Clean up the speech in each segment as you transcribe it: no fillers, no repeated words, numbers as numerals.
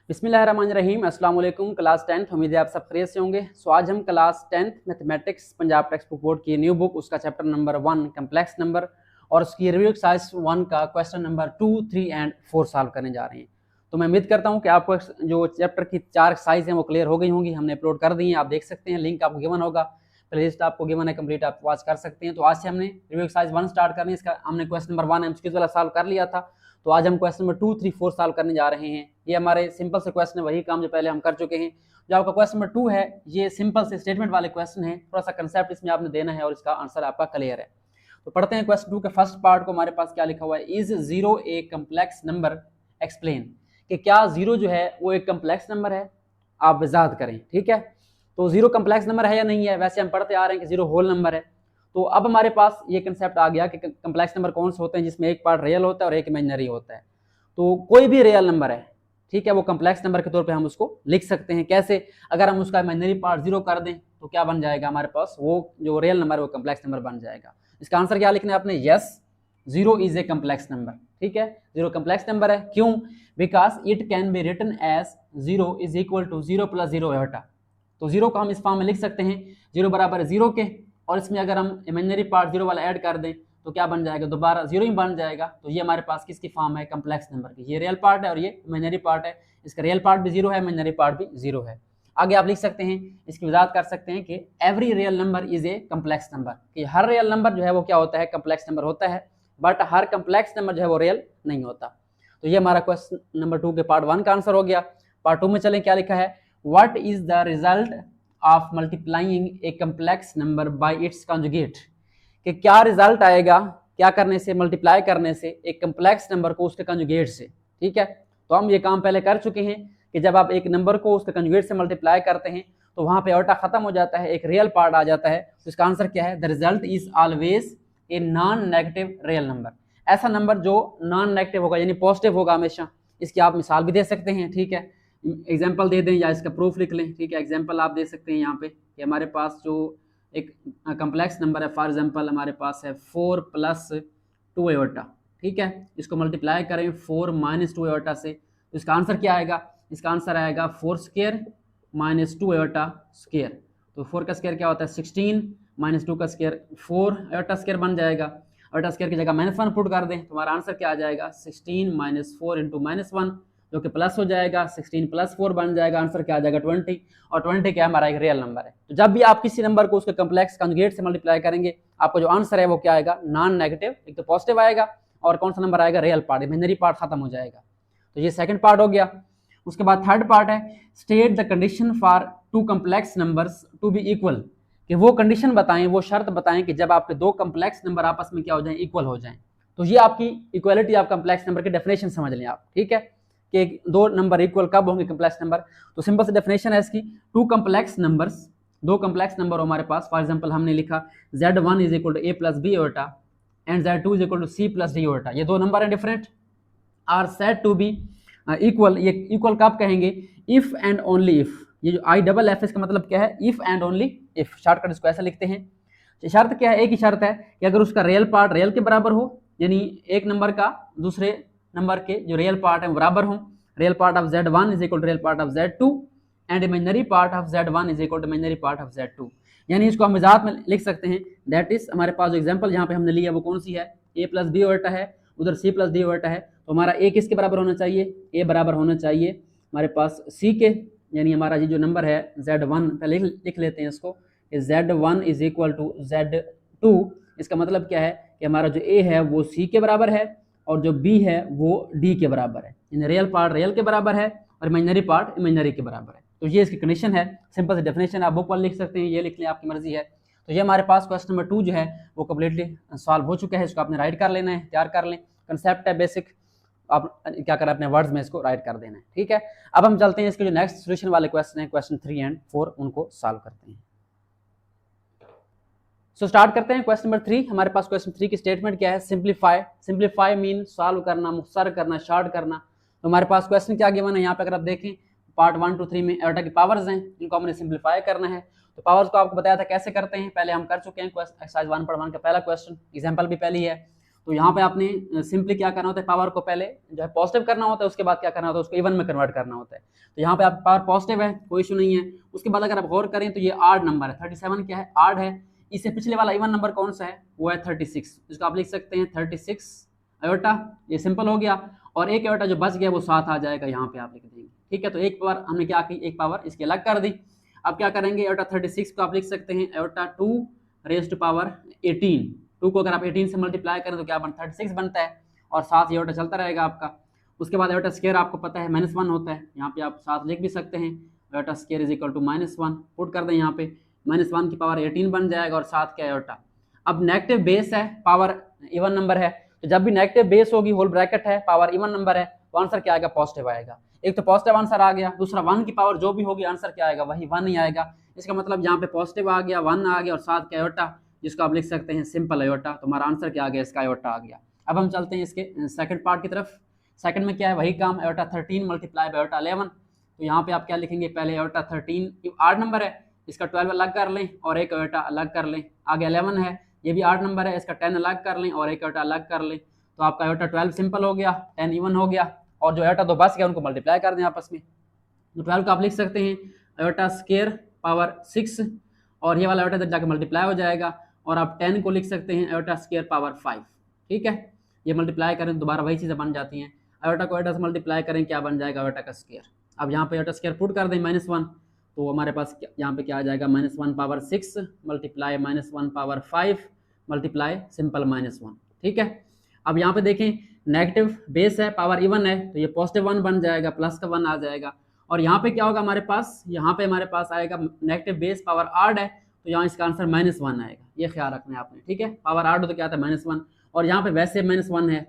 बिस्मिल्लाहिर्रहमानिर्रहीम। अस्सलाम वालेकुम। क्लास 10th, उम्मीद है आप सब खैरियत से होंगे। आज हम class 10th mathematics Punjab text book board की न्यू बुक उसका चैप्टर नंबर 1 कम्प्लेक्स नंबर और उसकी रिव्यू एक्सरसाइज 1 का क्वेश्चन नंबर 2, 3 एंड 4 सॉल्व करने जा रहे हैं। तो मैं उम्मीद करता हूं कि आपको जो चैप्टर की 4 एक्सरसाइज हैं वो क्लियर हो गई होंगी। हमने अपलोड कर दी हैं, आप देख सकते हैं, लिंक आपको गिवन होगा, प्लेलिस्ट आपको गिवन है, कंप्लीट आप वॉच कर सकते हैं। तो आज से हमने रिव्यू एक्सरसाइज 1 स्टार्ट करनी है। इसका हमने क्वेश्चन नंबर 1 एमसीक्यूज वाला सॉल्व कर लिया था, तो आज हम क्वेश्चन नंबर 2, 3, 4 सॉल्व करने जा रहे हैं। ये हमारे सिंपल से क्वेश्चन है, वही काम जो पहले हम कर चुके हैं। जो आपका क्वेश्चन नंबर 2 है, ये सिंपल से स्टेटमेंट वाले क्वेश्चन है, थोड़ा सा कंसेप्ट इसमें आपने देना है और इसका आंसर आपका क्लियर है। तो पढ़ते हैं क्वेश्चन 2 के फर्स्ट पार्ट को। हमारे पास क्या लिखा हुआ है, is zero A complex number, explain, कि क्या जीरो जो है वो एक कम्प्लेक्स नंबर है, आप वजाहत करें। ठीक है, तो जीरो कम्प्लेक्स नंबर है या नहीं है। वैसे हम पढ़ते आ रहे हैं कि जीरो होल नंबर है। तो अब हमारे पास ये कंसेप्ट आ गया कि कम्प्लेक्स नंबर कौन से होते हैं जिसमें एक पार्ट रियल होता है और एक इमेजिनरी होता है। तो कोई भी रियल नंबर है, ठीक है, वो कम्प्लेक्स नंबर के तौर पे हम उसको लिख सकते हैं। कैसे? अगर हम उसका इमेजिनरी पार्ट जीरो कर दें तो क्या बन जाएगा हमारे पास, वो जो रियल नंबर है वो कम्प्लेक्स नंबर बन जाएगा। इसका आंसर क्या लिखना है आपने, yes zero is a complex number. ठीक है, जीरो कम्प्लेक्स नंबर है। क्यों? Because it can be written as zero is equal to zero plus zero iota. तो जीरो को हम इस फॉर्म में लिख सकते हैं, जीरो बराबर है जीरो के, और इसमें अगर हम इमेजिनरी पार्ट जीरो वाला ऐड कर दें तो क्या बन जाएगा, दोबारा जीरो ही बन जाएगा। तो ये हमारे पास किसकी फॉर्म है, कम्प्लेक्स नंबर की। ये रियल पार्ट है और ये इमेजिनरी पार्ट है। इसका रियल पार्ट भी जीरो है, इमेजिनरी पार्ट भी जीरो है। आगे आप लिख सकते हैं, इसकी वजाहत कर सकते हैं कि every real number is a complex number, कि हर रियल नंबर जो है वो क्या होता है, कम्प्लेक्स नंबर होता है, बट हर कम्प्लेक्स नंबर जो है वो रियल नहीं होता। तो ये हमारा क्वेश्चन नंबर 2 के पार्ट 1 का आंसर हो गया। पार्ट 2 में चलें, क्या लिखा है, what is the result of multiplying A complex number by it's conjugate, कि क्या रिजल्ट आएगा, क्या करने से, मल्टीप्लाई करने से एक कम्प्लेक्स नंबर को उसके कंजुगेट से। ठीक है, तो हम ये काम पहले कर चुके हैं कि जब आप एक नंबर को उसके कंजुगेट से मल्टीप्लाई करते हैं तो वहां पे आयोटा खत्म हो जाता है, एक रियल पार्ट आ जाता है। तो इसका आंसर क्या है, the result is always a non negative real number. ऐसा नंबर जो नॉन नेगेटिव होगा यानी पॉजिटिव होगा हमेशा। इसकी आप मिसाल भी दे सकते हैं, ठीक है, एग्जाम्पल दे दें या इसका प्रूफ लिख लें। ठीक है, एग्जाम्पल आप दे सकते हैं यहाँ पे कि हमारे पास जो एक कम्प्लेक्स नंबर है, फॉर एग्जांपल हमारे पास है 4 प्लस 2 आयोटा। ठीक है, इसको मल्टीप्लाई करें 4 माइनस 2 आयोटा से, तो इसका आंसर क्या आएगा, इसका आंसर आएगा 4 स्क्वायर माइनस 2 आयोटा स्क्वायर। तो 4 का स्क्वायर क्या होता है 16, माइनस 2 का स्क्वायर 4 आयोटा स्क्वायर बन जाएगा। आयोटा स्क्वायर की जगह -1 पुट कर दें तो हमारा आंसर क्या आ जाएगा, 16 माइनस 4 इंटू -1, जो कि प्लस हो जाएगा, 16 प्लस 4 बन जाएगा। आंसर क्या आ जाएगा 20, और 20 क्या हमारा एक रियल नंबर है। तो जब भी आप किसी नंबर को उसके कम्प्लेक्स कंजुगेट से मल्टीप्लाई करेंगे, आपको जो आंसर है वो क्या आएगा, नॉन नेगेटिव, एक तो पॉजिटिव आएगा और कौन सा नंबर आएगा, रियल पार्ट, इमेजिनरी पार्ट खत्म हो जाएगा। तो ये सेकंड पार्ट हो गया। उसके बाद थर्ड पार्ट है, state the condition for two complex numbers to be equal, कि वो कंडीशन बताएं, वो शर्त बताएं कि जब आपके दो कम्प्लेक्स नंबर आपस में क्या हो जाएं, इक्वल हो जाएं। तो ये आपकी इक्वलिटी ऑफ कम्प्लेक्स नंबर की डेफिनेशन समझ लें आप। ठीक है, कि दो नंबर इक्वल कब होंगे कम्प्लेक्स नंबर। तो सिंपल सी डेफिनेशन है इसकी, टू कम्प्लेक्स नंबर्स, दो कम्प्लेक्स नंबर हमारे पास, फॉर एग्जांपल हमने लिखा z1 is equal to a plus B iota and z2 is equal to c plus d iota. ये दो नंबर हैं different, are said to be equal. ये equal कब कहेंगे, इफ एंड ओनली इफ। ये जो आई डबल एफ इसका मतलब क्या है, if and only if, shortcut इसको ऐसा लिखते हैं। शर्त क्या है, एक ही शर्त है कि अगर उसका रियल पार्ट रियल के बराबर हो, यानी एक नंबर का दूसरे नंबर के जो रियल पार्ट है बराबर हो, real part of z1 is equal to real part of z2 and imaginary part of z1 is equal to imaginary part of z2। यानी इसको हम वजाहत में लिख सकते हैं, दैट इज हमारे पास जो एग्जांपल यहाँ पे हमने लिया वो कौन सी है, a प्लस बी ओटा है, उधर c प्लस डी ओटा है। तो हमारा a किसके बराबर होना चाहिए, a बराबर होना चाहिए हमारे पास c के, यानी हमारा ये जो नंबर है z1, पहले लिख लेते हैं इसको, z1 is equal to z2। इसका मतलब क्या है कि हमारा जो a है वो c के बराबर है और जो b है वो d के बराबर है, यानी रियल पार्ट रियल के बराबर है और इमेजिनरी पार्ट इमेजिनरी के बराबर है। तो ये इसकी कंडीशन है, सिंपल सी डेफिनेशन आप बुक पर लिख सकते हैं, ये लिख लें आपकी मर्जी है। तो ये हमारे पास क्वेश्चन नंबर 2 जो है वो कम्प्लीटली सॉल्व हो चुका है। इसको आपने राइट कर लेना है, तैयार कर लें, कंसेप्ट है बेसिक, आप क्या करें अपने वर्ड्स में इसको राइट कर देना है। ठीक है, अब हम चलते हैं इसके जो नेक्स्ट सोल्यूशन वाले क्वेश्चन है, क्वेश्चन 3 एंड 4, उनको सॉल्व करते हैं। सो स्टार्ट करते हैं क्वेश्चन नंबर 3। हमारे पास क्वेश्चन 3 की स्टेटमेंट क्या है, सिंप्लीफाई। सिंप्लीफाई मीन सॉल्व करना, मुख्तसर करना, शॉर्ट करना। तो हमारे पास क्वेश्चन क्या गिवन है यहाँ पे, अगर आप देखें पार्ट 1 to 3 में आयोटा की पावर्स हैं जिनको हमने सिंप्लीफाई करना है। तो पावर्स को आपको बताया था कैसे करते हैं, पहले हम कर चुके हैं एक्सरसाइज 1.1 का पहला क्वेश्चन, एग्जाम्पल भी पहली है। तो यहाँ पे आपने सिंपली क्या करना होता है, पावर को पहले जो है पॉजिटिव करना होता है, उसके बाद क्या करना होता है, उसको इवन में कन्वर्ट करना होता है। तो यहाँ पे आप पावर पॉजिटिव है, कोई इशू नहीं है। उसके बाद अगर आप गौर करें तो ये आड नंबर है, 37 क्या है, आड है। इससे पिछले वाला इवन नंबर कौन सा है, वो है 36, जिसको आप लिख सकते हैं 36 आयोटा, ये सिंपल हो गया। और एक आयोटा जो बच गया वो 7 आ जाएगा, यहाँ पे आप लिख देंगे। ठीक है, तो एक पावर हमने क्या की, एक पावर इसकी अलग कर दी। अब क्या करेंगे, आयोटा 36 को आप लिख सकते हैं आयोटा 2 रेज टू पावर 18। 2 को अगर आप 18 से मल्टीप्लाई करें तो क्या बनता है, 36 बनता है, और साथ ये आयोटा चलता रहेगा आपका। उसके बाद आयोटा स्क्वायर आपको पता है -1 होता है, यहाँ पे आप साथ लिख भी सकते हैं iota square is equal to -1, put कर दें यहाँ पे, -1 की पावर 18 बन जाएगा, और साथ क्या आयोटा। अब नेगेटिव बेस है, पावर इवन नंबर है, तो जब भी नेगेटिव बेस होगी, होल ब्रैकेट है, पावर इवन नंबर है, तो आंसर क्या आएगा, पॉजिटिव आएगा। एक तो पॉजिटिव आंसर आ गया, दूसरा 1 की पावर जो भी होगी आंसर क्या आएगा, वही 1 ही आएगा। इसका मतलब यहाँ पे पॉजिटिव आ गया, 1 आ गया, और साथ क्या आयोटा, जिसको आप लिख सकते हैं सिंपल आयोटा। तो हमारा आंसर क्या आ गया, इसका आयोटा आ गया। अब हम चलते हैं इसके सेकंड पार्ट की तरफ। सेकंड में क्या है, वही काम, आयोटा 13 मल्टीप्लाई बाय आयोटा 11। तो यहाँ पे आप क्या लिखेंगे, पहले आयोटा 13 8 नंबर है, इसका 12 अलग कर लें और एक आयोटा अलग कर लें। आगे 11 है, ये भी 8 नंबर है, इसका 10 अलग कर लें और एक आयोटा अलग कर लें। तो आपका आयोटा 12 सिंपल हो गया, 10 इवन हो गया, और जो आयोटा 2 बच गया उनको मल्टीप्लाई कर दें आपस में। तो 12 को आप लिख सकते हैं आयोटा स्क्वायर पावर 6, और ये वाला आयोटा जब जाके मल्टीप्लाई हो जाएगा, और आप 10 को लिख सकते हैं आयोटा स्क्वायर पावर 5। ठीक है, ये मल्टीप्लाई करें दोबारा वही चीज़ें बन जाती हैं। आयोटा को आयोटा से मल्टीप्लाई करें, क्या बन जाएगा, आयोटा का स्क्वायर। अब यहाँ पे आयोटा स्क्वायर पुट कर दें -1, तो हमारे पास यहाँ पे क्या आ जाएगा, -1 power 6 multiply -1 power 5 multiply simple -1। ठीक है, अब यहाँ पे देखें नेगेटिव बेस है, पावर इवन है, तो ये पॉजिटिव 1 बन जाएगा, प्लस का 1 आ जाएगा। और यहाँ पे क्या होगा हमारे पास, यहाँ पे हमारे पास आएगा नेगेटिव बेस, पावर आड है, तो यहाँ इसका आंसर -1 आएगा, ये ख्याल रखना है आपने। ठीक है, पावर आड हो तो क्या आता है, -1, और यहाँ पे वैसे -1 है,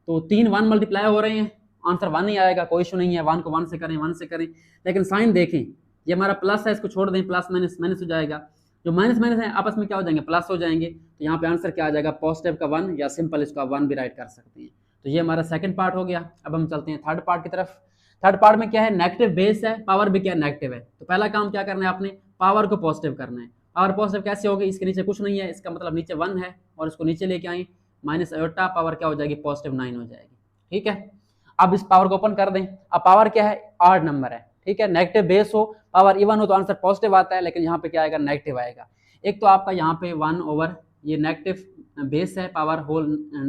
तो 3 1 मल्टीप्लाई हो रहे हैं, आंसर 1 ही आएगा, कोई इशू नहीं है। 1 को 1 से करें, 1 से करें, लेकिन साइन देखें, ये हमारा प्लस है, इसको छोड़ दें, प्लस माइनस माइनस हो जाएगा, जो माइनस माइनस है आपस में क्या हो जाएंगे, प्लस हो जाएंगे। तो यहाँ पे आंसर क्या आ जाएगा, पॉजिटिव का 1, या सिंपल इसको आप 1 भी राइट कर सकते हैं। तो ये हमारा सेकंड पार्ट हो गया। अब हम चलते हैं थर्ड पार्ट की तरफ। थर्ड पार्ट में क्या है, नेगेटिव बेस है, पावर भी क्या नेगेटिव है। तो पहला काम क्या करना है आपने, पावर को पॉजिटिव करना है। पावर पॉजिटिव कैसे होगी, इसके नीचे कुछ नहीं है, इसका मतलब नीचे 1 है, और इसको नीचे लेके आए, माइनस आयोटा, पावर क्या हो जाएगी, पॉजिटिव 9 हो जाएगी। ठीक है, अब इस पावर को ओपन कर दें। अब पावर क्या है, आड नंबर है। ठीक है, नेगेटिव बेस हो, पावर इवन हो तो आंसर पॉजिटिव आता है, लेकिन यहाँ पे क्या आएगा, नेगेटिव आएगा। एक तो आपका यहाँ पे 1 ओवर ये नेगेटिव बेस है, पावर होल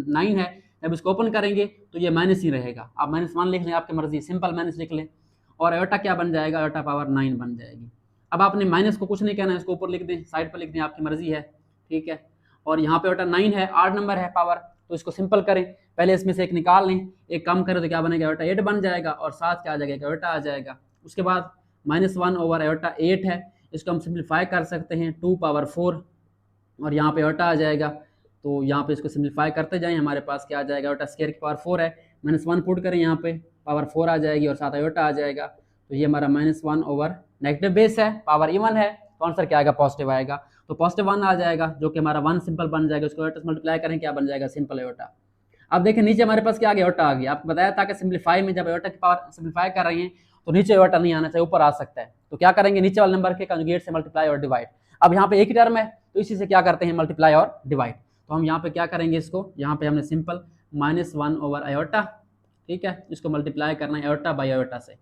9 है, जब इसको ओपन करेंगे तो ये माइनस ही रहेगा। आप -1 लिख लें, आपकी मर्जी, सिंपल माइनस लिख लें, और आयोटा क्या बन जाएगा, आयोटा पावर 9 बन जाएगी। अब आपने माइनस को कुछ नहीं कहना है, इसको ऊपर लिख दें, साइड पर लिख दें, आपकी मर्जी है। ठीक है, और यहाँ पे आयोटा 9 है, 8 नंबर है पावर, तो इसको सिंपल करें, पहले इसमें से एक निकाल लें, एक कम करें तो क्या बनेगा, आयोटा 8 बन जाएगा, और साथ क्या आ जाएगा, आयोटा आ जाएगा। उसके बाद -1 ओवर आयोटा 8 है, इसको हम सिंप्लीफाई कर सकते हैं 2 पावर 4, और यहाँ पे आयोटा आ जाएगा। तो यहाँ पे इसको सिंप्लीफाई करते जाएं, हमारे पास क्या आ जाएगा, आयोटा स्क्वायर की पावर 4 है, -1 पुट करें, यहाँ पे पावर 4 आ जाएगी, और साथ आयोटा आ जाएगा। तो ये हमारा -1 ओवर नेगेटिव बेस है, पावर इवन है, तो आंसर क्या आएगा, पॉजिटिव आएगा। तो पॉजिटिव 1 आ जाएगा, जो कि हमारा 1 सिंपल बन जाएगा, उसको आयोटा से मल्टीप्लाई करें, क्या बन जाएगा, सिंपल आयोटा। अब देखिए नीचे हमारे पास क्या आ गया, आयोटा आ गया। आपको बताया था कि सिंप्लीफाई में जब आयोटा की पावर सिंप्लीफाई कर रहे हैं तो नीचे आयोटा नहीं आना चाहिए, ऊपर आ सकता है। तो क्या करेंगे, नीचे वाले नंबर के कंजुगेट से मल्टीप्लाई और डिवाइड। अब यहाँ पे एक ही टर्म है, तो इसी से क्या करते हैं, मल्टीप्लाई और डिवाइड। तो हम यहाँ पे क्या करेंगे, इसको यहाँ पे हमने सिंपल -1 ओवर आयोटा, ठीक है, इसको मल्टीप्लाई करना है आयोटा बाई आयोटा से,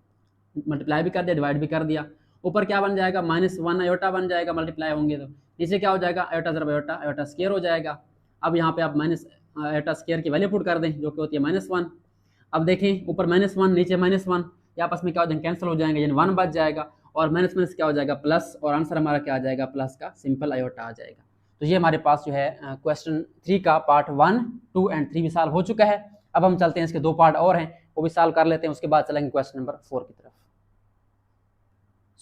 मल्टीप्लाई भी कर दिया, डिवाइड भी कर दिया। ऊपर क्या बन जाएगा, -1 आयोटा बन जाएगा, मल्टीप्लाई होंगे तो नीचे क्या हो जाएगा, आयोटा जरा आयोटा, आयोटा स्क्वायर हो जाएगा। अब यहाँ पे आप माइनस आयोटा स्क्वायर की वैल्यू पुट कर दें, जो कि होती है -1। अब देखें ऊपर -1 नीचे -1, ये आपस में क्या हो जाएंगे, कैंसिल हो जाएंगे, यानी 1 बच जाएगा, और माइनस माइनस क्या हो जाएगा, प्लस, और आंसर हमारा क्या आ जाएगा, प्लस का सिंपल आयोटा आ जाएगा। तो ये हमारे पास जो है क्वेश्चन 3 का पार्ट 1, 2 एंड 3 भी सॉल्व हो चुका है। अब हम चलते हैं, इसके 2 पार्ट और हैं, वो भी सॉल्व कर लेते हैं, उसके बाद चलेंगे क्वेश्चन नंबर 4 की तरफ।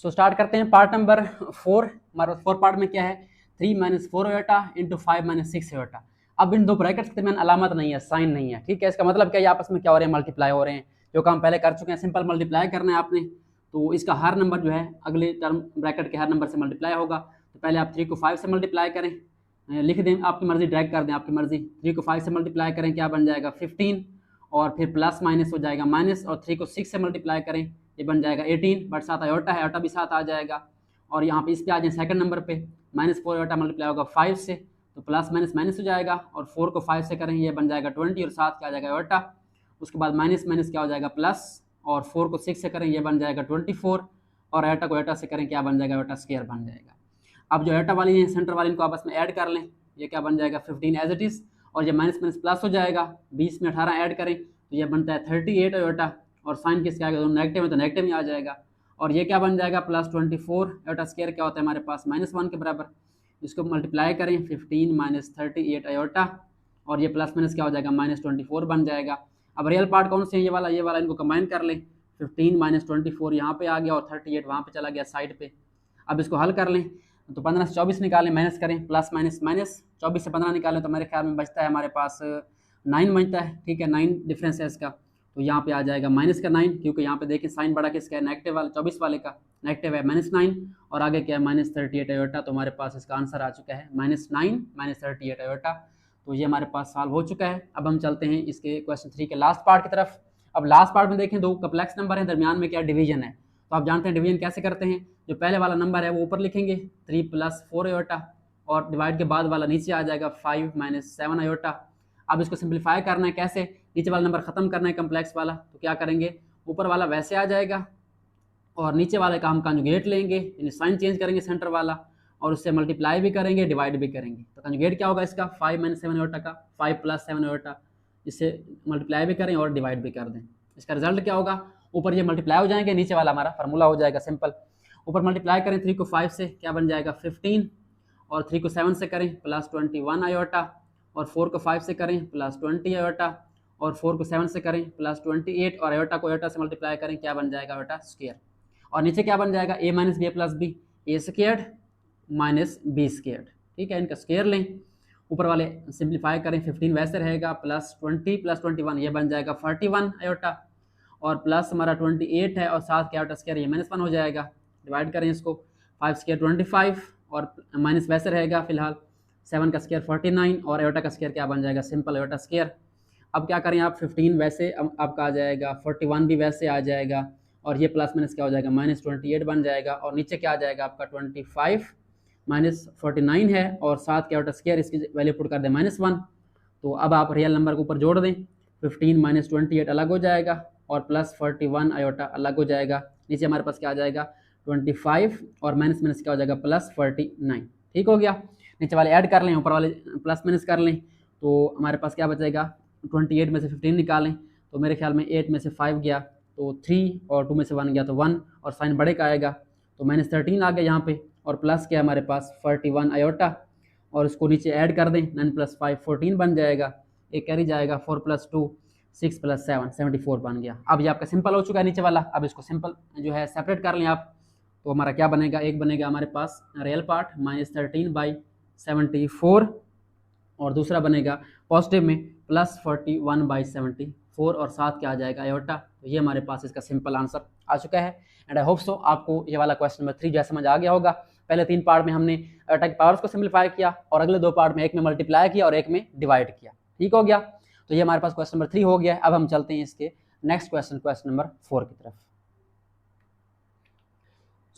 सो स्टार्ट करते हैं पार्ट नंबर 4। हमारा 4 पार्ट में क्या है, 3 - 4 आयोटा इंटू 5 - 6 आयोटा। अब इन दो ब्रैकेट्स के दरमियान अलामत नहीं है, साइन नहीं है, ठीक है। इसका मतलब क्या है, आपस में क्या हो रहे हैं, मल्टीप्लाई हो रहे हैं। जो काम पहले कर चुके हैं, सिंपल मल्टीप्लाई करना है आपने, तो इसका हर नंबर जो है अगले टर्म ब्रैकेट के हर नंबर से मल्टीप्लाई होगा। तो पहले आप 3 को 5 से मल्टीप्लाई करें, लिख दें, आपकी मर्जी, ड्रैग कर दें, आपकी मर्जी। 3 को 5 से मल्टीप्लाई करें, क्या बन जाएगा 15, और फिर प्लस माइनस हो जाएगा माइनस, और 3 को 6 से मल्टीप्लाई करें, ये बन जाएगा 18, बट साथ आयोटा है, आयोटा भी साथ आ जाएगा। और यहाँ पे इस पे आ जाए सेकंड नंबर पे, -4 आयोटा मल्टीप्लाई होगा 5 से, तो प्लस माइनस माइनस हो जाएगा, और 4 को 5 से करें ये बन जाएगा 20, और 7 क्या आ जाएगा आयोटा। उसके बाद माइनस माइनस क्या हो जाएगा प्लस, और 4 को 6 से करें ये बन जाएगा 24, और आयोटा को आयोटा से करें क्या बन जाएगा आयोटा स्क्वायर बन जाएगा। अब जो आयोटा वाली है सेंटर वाली इनको आपस में ऐड कर लें, ये क्या बन जाएगा 15 एज इट इज़, और ये माइनस माइनस प्लस हो जाएगा, 20 में 18 ऐड करें तो ये बनता है 38 आयोटा, और साइन किसके आएगा दोनों नेगेटिव है तो नेगेटिव ही आ जाएगा, और ये क्या बन जाएगा प्लस 24 आयोटा स्क्वायर क्या होता है हमारे पास -1 के बराबर। इसको मल्टीप्लाई करें 15 माइनस 38 आयोटा, और ये प्लस माइनस क्या हो जाएगा -24 बन जाएगा। अब रियल पार्ट कौन से है, ये वाला इनको कंबाइन कर लें, 15 माइनस 24 यहाँ पे आ गया और 38 वहाँ पे चला गया साइड पे। अब इसको हल कर लें तो 15 से 24 निकालें, माइनस करें, प्लस माइनस माइनस, 24 से 15 निकालें तो मेरे ख्याल में बचता है हमारे पास 9 बचता है, ठीक है 9 डिफरेंस है इसका, तो यहाँ पे आ जाएगा माइनस का 9, क्योंकि यहाँ पे देखें साइन बड़ा किसका है नेगेटिव वाला 24 वाले का, नेगेटिव है -9, और आगे क्या है -38 आयोटा, तो हमारे पास इसका आंसर आ चुका है -9 -38 आयोटा। तो ये हमारे पास सॉल्व हो चुका है। अब हम चलते हैं इसके क्वेश्चन 3 के लास्ट पार्ट की तरफ। अब लास्ट पार्ट में देखें दो कम्प्लेक्स नंबर है, दरमियान में क्या डिवीजन है, तो आप जानते हैं डिवीजन कैसे करते हैं, जो पहले वाला नंबर है वो ऊपर लिखेंगे 3 + 4 आयोटा, और डिवाइड के बाद वाला नीचे आ जाएगा 5 - 7 आयोटा। अब इसको सिंप्लीफाई करना है कैसे, नीचे वाला नंबर खत्म करना है कम्प्लेक्स वाला, तो क्या करेंगे ऊपर वाला वैसे आ जाएगा और नीचे वाले का हम कंजुगेट लेंगे, यानी साइन चेंज करेंगे सेंटर वाला, और उससे मल्टीप्लाई भी करेंगे डिवाइड भी करेंगे। तो कंजुगेट क्या होगा इसका 5 - 7 आयोटा का 5 + 7 आयोटा, इससे मल्टीप्लाई भी करें और डिवाइड भी कर दें। इसका रिजल्ट क्या होगा, ऊपर ये मल्टीप्लाई हो जाएंगे, नीचे वाला हमारा फार्मूला हो जाएगा सिंपल। ऊपर मल्टीप्लाई करें 3 को 5 से क्या बन जाएगा 15, और 3 को 7 से करें +21 आयोटा, और 4 को 5 से करें +20 आयोटा, और 4 को 7 से करें +28, और आयोटा को आयोटा से मल्टीप्लाई करें क्या बन जाएगा आयोटा स्क्वायर, और नीचे क्या बन जाएगा a - b + b, a squared - b squared, ठीक है इनका स्क्वायर लें। ऊपर वाले सिंप्लीफाई करें 15 वैसे रहेगा, +20 + 21 ये बन जाएगा 41 आयोटा, और प्लस हमारा 28 है और 7 के आयोटा स्क्वायर ये -1 हो जाएगा। डिवाइड करें इसको 5 स्क्वायर 25, और माइनस वैसे रहेगा फिलहाल, 7 का स्क्वायर 49, और आयोटा का स्क्वायर क्या बन जाएगा सिंपल आयोटा स्क्वायर। अब क्या करें आप 15 वैसे आपका आ जाएगा, 41 भी वैसे आ जाएगा, और ये प्लस माइनस क्या हो जाएगा -28 बन जाएगा, और नीचे क्या आ जाएगा आपका 25 - 49 है, और 7 के आयोटा स्क्वायर इसकी वैल्यू पुट कर दें -1। तो अब आप रियल नंबर के ऊपर जोड़ दें, 15 - 28 अलग हो जाएगा, और +41 आयोटा अलग हो जाएगा। नीचे हमारे पास क्या आ जाएगा 25, और माइनस माइनस क्या हो जाएगा +49, ठीक हो गया। नीचे वाले ऐड कर लें, ऊपर वाले प्लस माइनस कर लें, तो हमारे पास क्या बचेगा 28 में से 15 निकालें, तो मेरे ख्याल में 8 में से 5 गया तो 3, और 2 में से 1 गया तो 1, और साइन बड़े का आएगा तो -13 आ गया यहाँ पे, और प्लस क्या हमारे पास 41 आयोटा, और इसको नीचे ऐड कर दें 9 + 5 14 बन जाएगा, एक कैरी जाएगा 4 + 2 6 + 7 74 बन गया। अब ये आपका सिंपल हो चुका है नीचे वाला। अब इसको सिंपल जो है सेपरेट कर लें आप, तो हमारा क्या बनेगा, एक बनेगा हमारे पास रियल पार्ट -13/74, और दूसरा बनेगा पॉजिटिव में +41/74, और साथ क्या आ जाएगा आयोटा। तो ये हमारे पास इसका सिंपल आंसर आ चुका है। एंड आई होप सो आपको ये वाला क्वेश्चन नंबर 3 जो है समझ आ गया होगा। पहले 3 पार्ट में हमने आयोटा की पावर्स को सिंप्लीफाई किया, और अगले 2 पार्ट में एक में मल्टीप्लाई किया और एक में डिवाइड किया, ठीक हो गया। तो ये हमारे पास क्वेश्चन नंबर 3 हो गया है। अब हम चलते हैं इसके नेक्स्ट क्वेश्चन नंबर 4 की तरफ।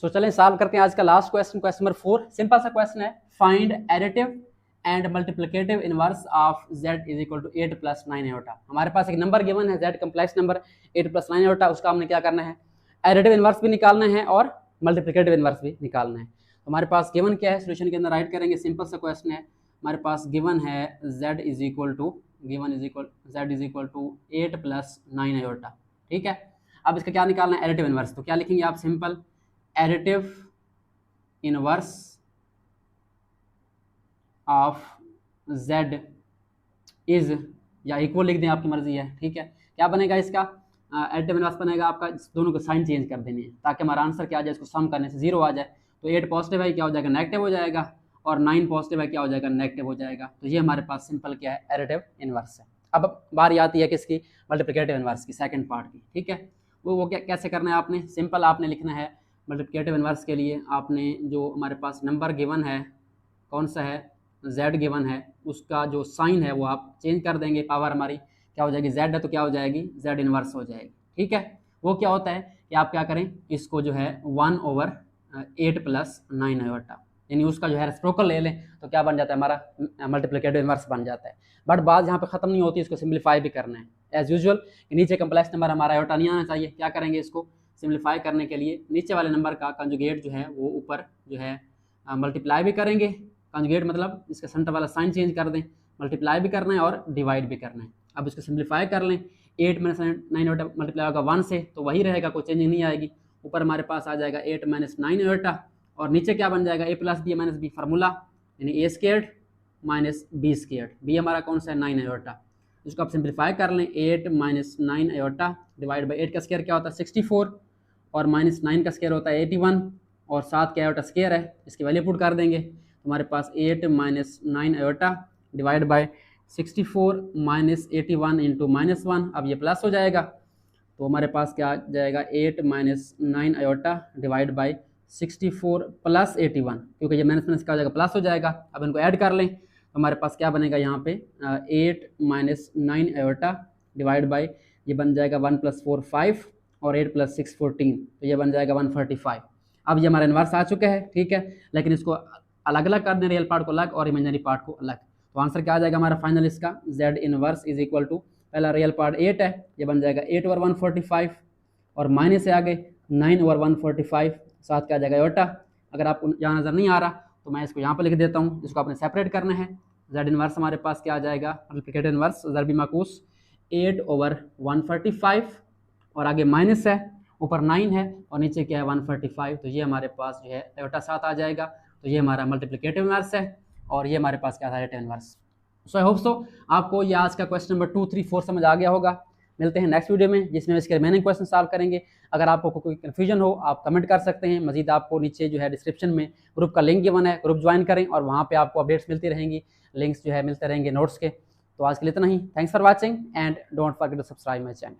सो चलें सॉल्व करते हैं आज का लास्ट क्वेश्चन नंबर 4। सिंपल सा क्वेश्चन है, find additive and multiplicative inverse of z = 8 + 9 iota. हमारे पास एक नंबर गिवन है z कम्प्लेक्स नंबर 8 + 9 आयोटा, उसका हमने क्या करना है एडिटिव इनवर्स भी निकालना है और मल्टीप्लिकेटिव इनवर्स भी निकालना है। तो हमारे पास गिवन क्या है, सोल्यूशन के अंदर राइट करेंगे, सिंपल सा क्वेश्चन है। हमारे पास गिवन है z = 8 + 9 आयोटा, ठीक है। अब इसका क्या निकालना है एडिटिव इनवर्स, तो क्या लिखेंगे आप simple additive inverse of z is, या इक्वल लिख दें आपकी मर्जी है, ठीक है। क्या बनेगा इसका एडिटिव इनवर्स बनेगा आपका, दोनों को साइन चेंज कर देनी है ताकि हमारा आंसर क्या आ जाए, इसको सम करने से 0 आ जाए। तो 8 पॉजिटिव है क्या हो जाएगा नेगेटिव हो जाएगा, और 9 पॉजिटिव है क्या हो जाएगा नेगेटिव हो जाएगा। तो ये हमारे पास सिंपल क्या है एडिटिव इनवर्स है। अब बारी आती है किसकी मल्टीप्लिकेटिव इनवर्स की, सेकंड पार्ट की, ठीक है। वो क्या कैसे करना है आपने, सिंपल आपने लिखना है मल्टीप्लिकेटिव इनवर्स के लिए आपने जो हमारे पास नंबर गिवन है कौन सा है z गिवन है, उसका जो साइन है वो आप चेंज कर देंगे, पावर हमारी क्या हो जाएगी z है तो क्या हो जाएगी z इनवर्स हो जाएगी, ठीक है। वो क्या होता है कि आप क्या करें इसको जो है 1/8 + 9 आयोटा, यानी उसका जो है रेसिप्रोकल ले लें तो क्या बन जाता है, हमारा मल्टीप्लिकेटिव इनवर्स बन जाता है। बट बात यहाँ पे ख़त्म नहीं होती, इसको सिंप्लीफाई भी करना है एज यूजुअल। नीचे कम्प्लेक्स नंबर हमारा आयोटा नहीं आना चाहिए, क्या करेंगे इसको सिंप्लीफाई करने के लिए नीचे वाले नंबर का कंजुगेट जो है वो ऊपर जो है मल्टीप्लाई भी करेंगे। कंजुगेट मतलब इसका सेंटर वाला साइन चेंज कर दें, मल्टीप्लाई भी करना है और डिवाइड भी करना है। अब इसको सिंप्लीफाई कर लें, 8 माइनस 9 आयोटा मल्टीप्लाई होगा 1 से तो वही रहेगा, कोई चेंजिंग नहीं आएगी। ऊपर हमारे पास आ जाएगा 8 माइनस 9 आयोटा और नीचे क्या बन जाएगा, a plus B minus B formula, यानी A squared minus B squared. B हमारा कौन सा है 9 आयोटा, इसको आप सिंप्लीफाई कर लें 8 माइनस 9 आयोटा डिवाइड बाई 8 का स्क्वायर क्या होता है 64 और माइनस 9 का स्क्वायर होता है 81 और 7 का आयोटा स्क्वायर है, इसकी वैल्यू पुट कर देंगे तो हमारे पास 8 minus 9 iota divide by 64 minus 81 into minus 1, अब ये प्लस हो जाएगा तो हमारे पास क्या आ जाएगा 8 minus 9 iota divide by 64 plus 81, क्योंकि ये माइनस माइनस क्या हो जाएगा प्लस हो जाएगा। अब इनको ऐड कर लें तो हमारे पास क्या बनेगा यहाँ पे 8 माइनस 9 आयोटा डिवाइड बाई ये बन जाएगा 1 प्लस 4 5 और 8 प्लस 6 14, तो ये बन जाएगा 145। अब ये हमारा इन्वर्स आ चुका है, ठीक है, लेकिन इसको अलग अलग कर दें, रियल पार्ट को अलग और इमेजिनरी पार्ट को अलग, तो आंसर क्या आ जाएगा हमारा फाइनल इसका z inverse is equal to, पहला रियल पार्ट 8 है, ये बन जाएगा 8 ओवर 145 और माइनस से आगे 9 ओवर 145, साथ क्या आ जाएगा आयोटा। अगर आपको यहाँ नज़र नहीं आ रहा तो मैं इसको यहाँ पर लिख देता हूँ, इसको आपने सेपरेट करना है। z इनवर्स हमारे पास क्या आ जाएगा, मल्टीप्लिकेटिव इनवर्स ज़रबी माकूस 8 ओवर 145 और आगे माइनस है, ऊपर 9 है और नीचे क्या है 145, तो ये हमारे पास जो है आयोटा साथ आ जाएगा, तो ये हमारा मल्टीप्लिकेटिव इनवर्स है और ये हमारे पास क्या था relative inverse. So I hope so आपको ये आज का क्वेश्चन नंबर 2, 3, 4 समझ आ गया होगा। मिलते हैं नेक्स्ट वीडियो में जिसमें इसके रिमेनिंग क्वेश्चन सॉल्व करेंगे। अगर आपको कोई कन्फ्यूजन हो आप कमेंट कर सकते हैं, मजीद आपको नीचे जो है डिस्क्रिप्शन में ग्रुप का लिंक गिवन है, ग्रुप ज्वाइन करें और वहाँ पे आपको अपडेट्स मिलती रहेंगी, लिंक्स जो है मिलते रहेंगे नोट्स के। तो आज के लिए इतना ही, thanks for watching and don't forget to subscribe my channel.